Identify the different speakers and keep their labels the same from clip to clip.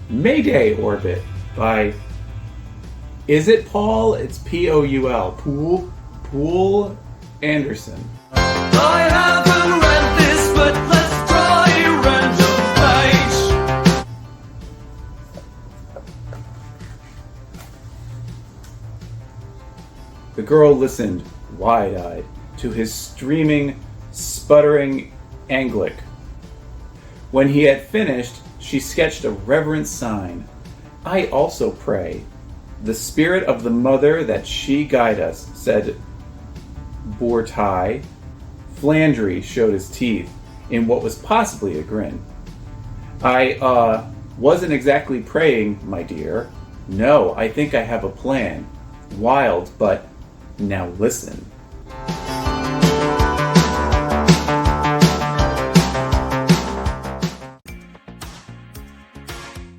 Speaker 1: Mayday Orbit by, is it Paul? It's P-O-U-L. Pool Anderson.
Speaker 2: I haven't read this, but let's try random page.
Speaker 1: The girl listened, wide-eyed, to his streaming, sputtering Anglic. When he had finished, she sketched a reverent sign. I also pray. The spirit of the mother that she guide us, said Bortai. Flandry showed his teeth in what was possibly a grin. I wasn't exactly praying, my dear. No, I think I have a plan. Wild, but now listen.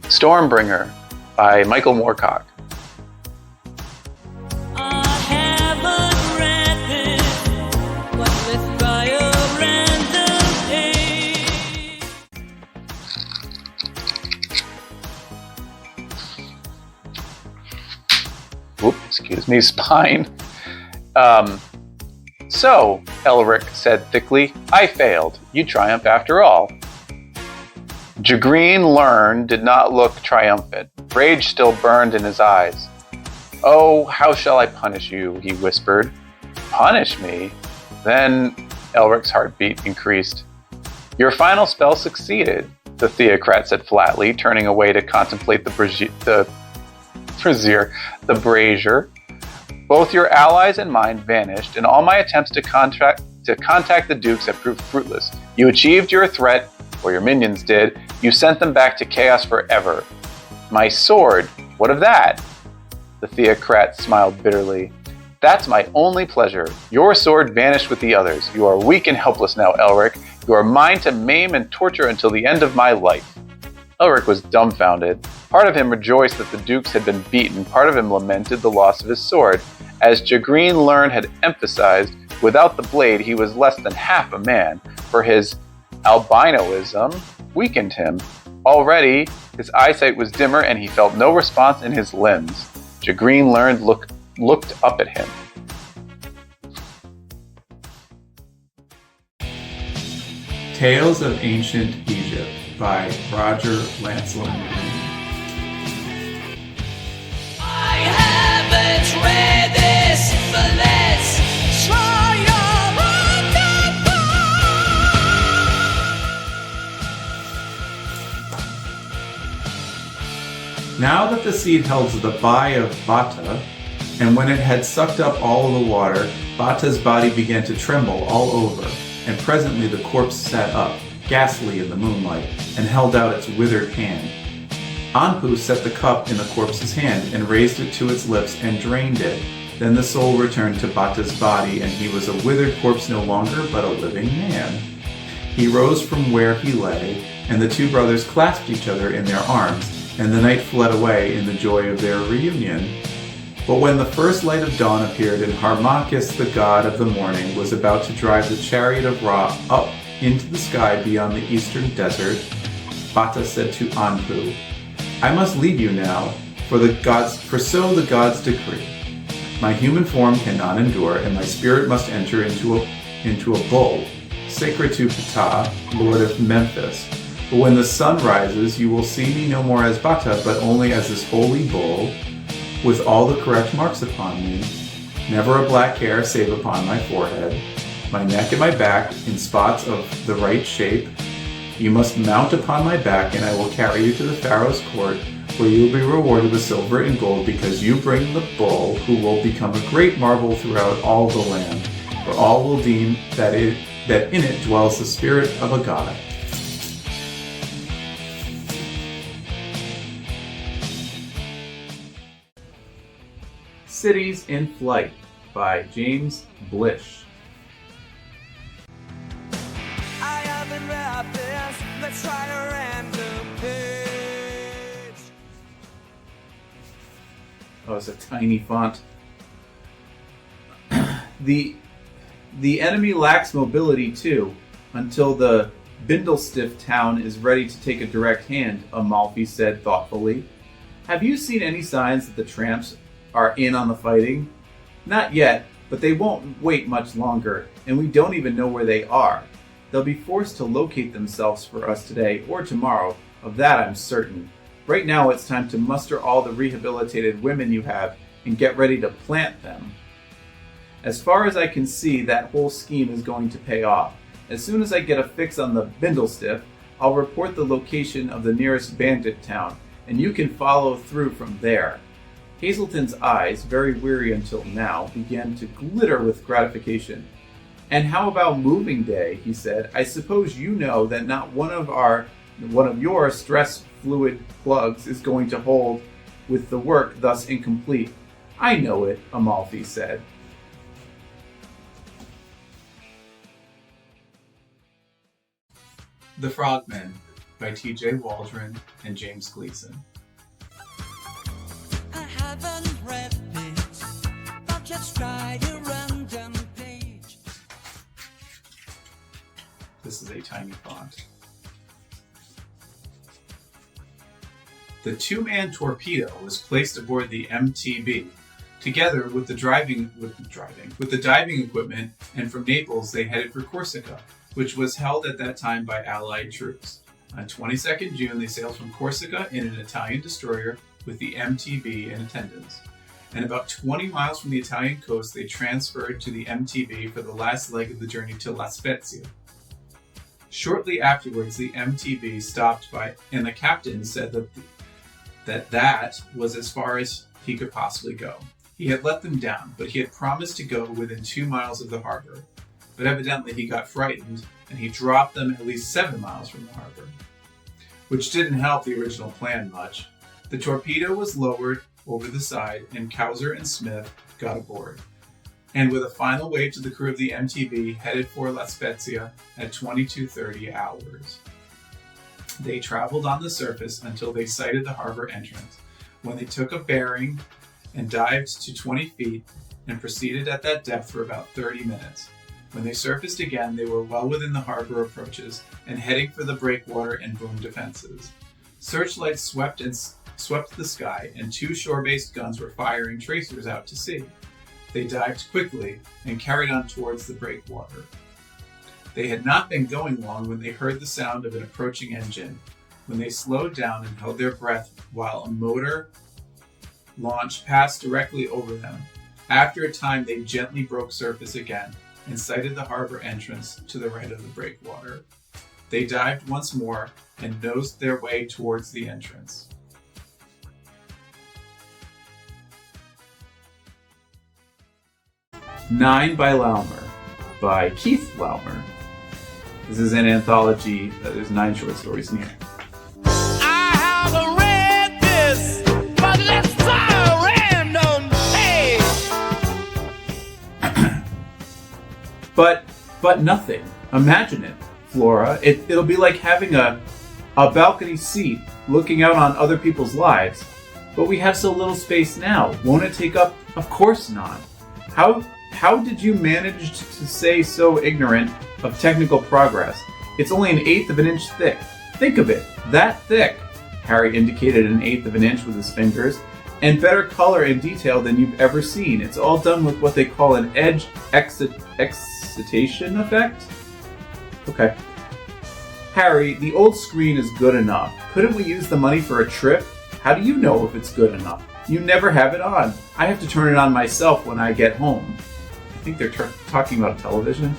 Speaker 3: Stormbringer by Michael Moorcock.
Speaker 2: I haven't read this, but let's try a random page.
Speaker 3: Whoop, excuse me, spine. So, Elric said thickly, I failed. You triumph after all. Jagreen Learn did not look triumphant. Rage still burned in his eyes. Oh, how shall I punish you? He whispered. Punish me? Then Elric's heartbeat increased. Your final spell succeeded, the theocrat said flatly, turning away to contemplate the brazier. Both your allies and mine vanished, and all my attempts to contact the Dukes have proved fruitless. You achieved your threat, or your minions did. You sent them back to chaos forever. My sword, what of that? The theocrat smiled bitterly. That's my only pleasure. Your sword vanished with the others. You are weak and helpless now, Elric. You are mine to maim and torture until the end of my life. Elric was dumbfounded. Part of him rejoiced that the Dukes had been beaten. Part of him lamented the loss of his sword. As Jagreen Learn had emphasized, without the blade he was less than half a man, for his albinoism weakened him. Already, his eyesight was dimmer and he felt no response in his limbs. Jagreen Learn looked up at him.
Speaker 1: Tales of Ancient Egypt by Roger Lancelin.
Speaker 2: I haven't read this, but let's try a random page.
Speaker 1: Now that the seed held the Bai of Bata, and when it had sucked up all of the water, Bata's body began to tremble all over, and presently the corpse sat up, ghastly in the moonlight, and held out its withered hand. Anpu set the cup in the corpse's hand, and raised it to its lips, and drained it. Then the soul returned to Bata's body, and he was a withered corpse no longer, but a living man. He rose from where he lay, and the two brothers clasped each other in their arms, and the night fled away in the joy of their reunion. But when the first light of dawn appeared, and Harmachis, the god of the morning, was about to drive the chariot of Ra up into the sky beyond the eastern desert, Bata said to Anpu, I must leave you now, for so the gods decree. My human form cannot endure, and my spirit must enter into a bull, sacred to Ptah, lord of Memphis. But when the sun rises, you will see me no more as Bata, but only as this holy bull, with all the correct marks upon me, never a black hair save upon my forehead, my neck and my back in spots of the right shape. You must mount upon my back, and I will carry you to the Pharaoh's court, where you will be rewarded with silver and gold, because you bring the bull, who will become a great marvel throughout all the land, for all will deem that in it dwells the spirit of a god. Cities in Flight by James Blish.
Speaker 2: I haven't read this, let's try a random page.
Speaker 1: Oh, it's a tiny font. The enemy lacks mobility too, until the Bindlestiff Town is ready to take a direct hand, Amalfi said thoughtfully. Have you seen any signs that the tramps are in on the fighting? Not yet, but they won't wait much longer, and we don't even know where they are. They'll be forced to locate themselves for us today or tomorrow, of that I'm certain. Right now it's time to muster all the rehabilitated women you have and get ready to plant them. As far as I can see, that whole scheme is going to pay off. As soon as I get a fix on the Bindlestiff, I'll report the location of the nearest bandit town, and you can follow through from there. Hazelton's eyes, very weary until now, began to glitter with gratification. And how about moving day, he said. I suppose you know that not one of your stress fluid plugs is going to hold with the work thus incomplete. I know it, Amalfi said. The Frogmen by T.J. Waldron and James Gleason.
Speaker 2: I haven't read it, but let's try a random page.
Speaker 1: This is a tiny font. The two-man torpedo was placed aboard the MTB, together with the diving equipment, and from Naples they headed for Corsica, which was held at that time by Allied troops. On 22nd June, they sailed from Corsica in an Italian destroyer with the MTB in attendance. And about 20 miles from the Italian coast, they transferred to the MTB for the last leg of the journey to La Spezia. Shortly afterwards, the MTB stopped by, and the captain said that was as far as he could possibly go. He had let them down, but he had promised to go within 2 miles of the harbor. But evidently he got frightened, and he dropped them at least 7 miles from the harbor, which didn't help the original plan much. The torpedo was lowered over the side, and Cowser and Smith got aboard, and with a final wave to the crew of the MTB, headed for La Spezia at 22:30 hours. They traveled on the surface until they sighted the harbor entrance, when they took a bearing and dived to 20 feet and proceeded at that depth for about 30 minutes. When they surfaced again, they were well within the harbor approaches and heading for the breakwater and boom defenses. Searchlights swept the sky, and 2 shore-based guns were firing tracers out to sea. They dived quickly and carried on towards the breakwater. They had not been going long when they heard the sound of an approaching engine, when they slowed down and held their breath while a motor launch passed directly over them. After a time, they gently broke surface again and sighted the harbor entrance to the right of the breakwater. They dived once more and nosed their way towards the entrance. Nine by Laumer by Keith Laumer. This is an anthology. There's 9 short stories in here.
Speaker 2: I haven't read this, but let's try a random page.
Speaker 1: But nothing. Imagine it, Flora. It'll be like having a balcony seat looking out on other people's lives. But we have so little space now. Won't it take up? Of course not. How did you manage to say so ignorant of technical progress? It's only 1/8 of an inch thick. Think of it, that thick. Harry indicated 1/8 of an inch with his fingers. And better color and detail than you've ever seen. It's all done with what they call an edge excitation effect? Okay. Harry, the old screen is good enough. Couldn't we use the money for a trip? How do you know if it's good enough? You never have it on. I have to turn it on myself when I get home. I think they're talking about television.